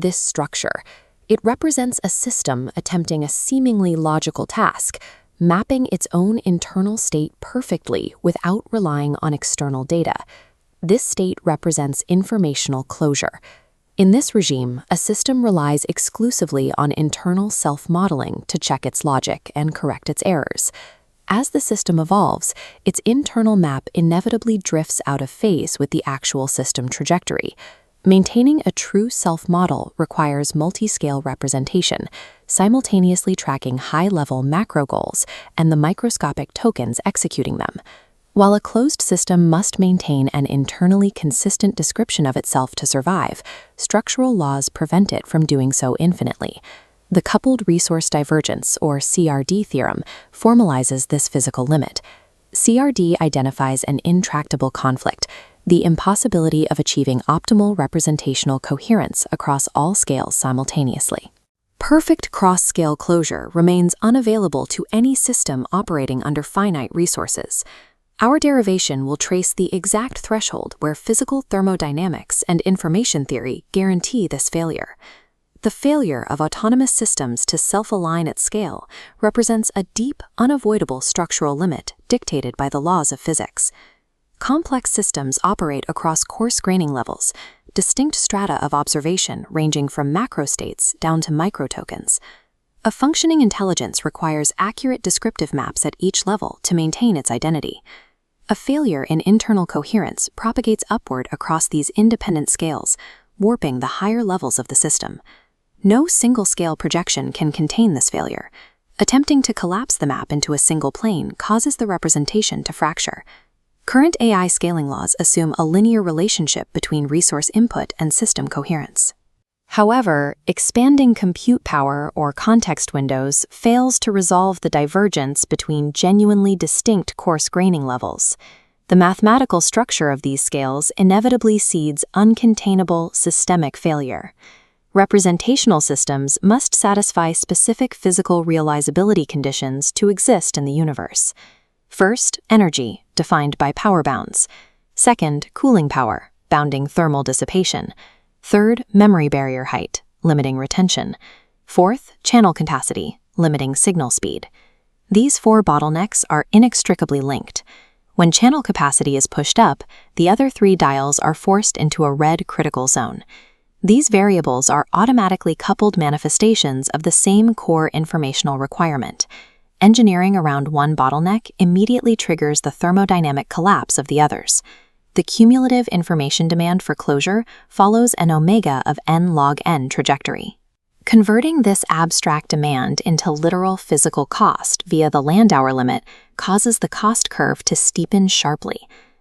this structure. It represents a system attempting a seemingly logical task, mapping its own internal state perfectly without relying on external data. This state represents informational closure. In this regime, a system relies exclusively on internal self-modeling to check its logic and correct its errors. As the system evolves, its internal map inevitably drifts out of phase with the actual system trajectory. Maintaining a true self-model requires multi-scale representation, simultaneously tracking high-level macro goals and the microscopic tokens executing them. While a closed system must maintain an internally consistent description of itself to survive, structural laws prevent it from doing so infinitely. The coupled resource divergence, or CRD theorem, formalizes this physical limit. CRD identifies an intractable conflict, the impossibility of achieving optimal representational coherence across all scales simultaneously. Perfect cross-scale closure remains unavailable to any system operating under finite resources. Our derivation will trace the exact threshold where physical thermodynamics and information theory guarantee this failure. The failure of autonomous systems to self-align at scale represents a deep, unavoidable structural limit dictated by the laws of physics. Complex systems operate across coarse-graining levels, distinct strata of observation ranging from macrostates down to microtokens. A functioning intelligence requires accurate descriptive maps at each level to maintain its identity. A failure in internal coherence propagates upward across these independent scales, warping the higher levels of the system. No single-scale projection can contain this failure. Attempting to collapse the map into a single plane causes the representation to fracture. Current AI scaling laws assume a linear relationship between resource input and system coherence. However, expanding compute power or context windows fails to resolve the divergence between genuinely distinct coarse-graining levels. The mathematical structure of these scales inevitably seeds uncontainable systemic failure. Representational systems must satisfy specific physical realizability conditions to exist in the universe. First, energy, defined by power bounds. Second, cooling power, bounding thermal dissipation. Third, memory barrier height, limiting retention. Fourth, channel capacity, limiting signal speed. These four bottlenecks are inextricably linked. When channel capacity is pushed up, the other three dials are forced into a red critical zone. These variables are automatically coupled manifestations of the same core informational requirement. Engineering around one bottleneck immediately triggers the thermodynamic collapse of the others. The cumulative information demand for closure follows an omega of n log n trajectory. Converting this abstract demand into literal physical cost via the Landauer limit causes the cost curve to steepen sharply.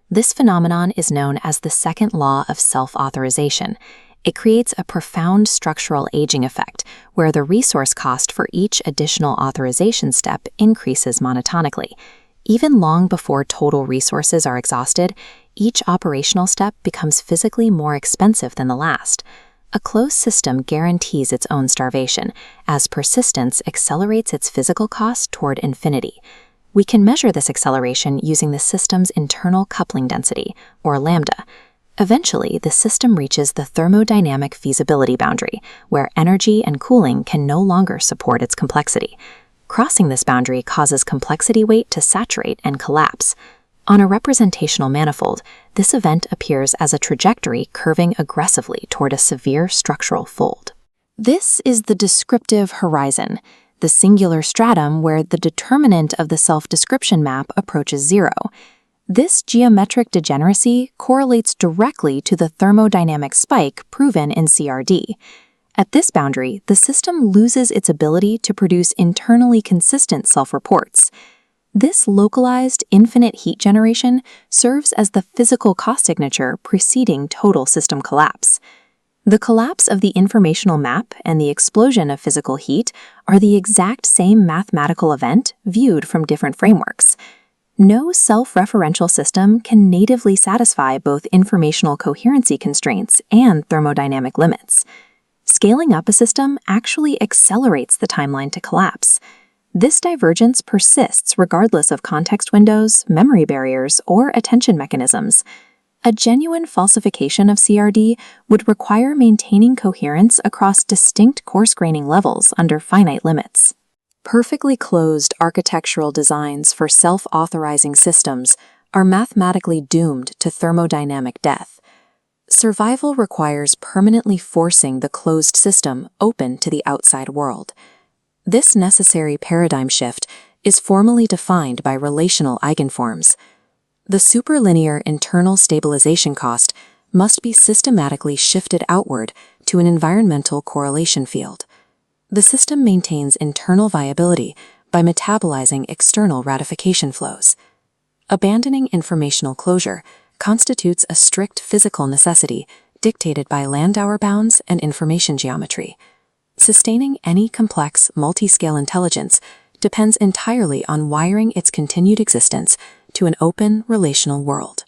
This phenomenon is known as the second law of self-authorization. It creates a profound structural aging effect, where the resource cost for each additional authorization step increases monotonically. Even long before total resources are exhausted, each operational step becomes physically more expensive than the last. A closed system guarantees its own starvation, as persistence accelerates its physical cost toward infinity. We can measure this acceleration using the system's internal coupling density, or lambda. Eventually, the system reaches the thermodynamic feasibility boundary, where energy and cooling can no longer support its complexity. Crossing this boundary causes complexity weight to saturate and collapse. On a representational manifold, this event appears as a trajectory curving aggressively toward a severe structural fold. This is the descriptive horizon, the singular stratum where the determinant of the self-description map approaches zero. This geometric degeneracy correlates directly to the thermodynamic spike proven in CRD. At this boundary, the system loses its ability to produce internally consistent self-reports. This localized, infinite heat generation serves as the physical cost signature preceding total system collapse. The collapse of the informational map and the explosion of physical heat are the exact same mathematical event viewed from different frameworks. No self-referential system can natively satisfy both informational coherency constraints and thermodynamic limits. Scaling up a system actually accelerates the timeline to collapse. This divergence persists regardless of context windows, memory barriers, or attention mechanisms. A genuine falsification of CRD would require maintaining coherence across distinct coarse-graining levels under finite limits. Perfectly closed architectural designs for self-authorizing systems are mathematically doomed to thermodynamic death. Survival requires permanently forcing the closed system open to the outside world. This necessary paradigm shift is formally defined by relational eigenforms. The superlinear internal stabilization cost must be systematically shifted outward to an environmental correlation field. The system maintains internal viability by metabolizing external ratification flows. Abandoning informational closure constitutes a strict physical necessity dictated by Landauer bounds and information geometry. Sustaining any complex, multi-scale intelligence depends entirely on wiring its continued existence to an open, relational world.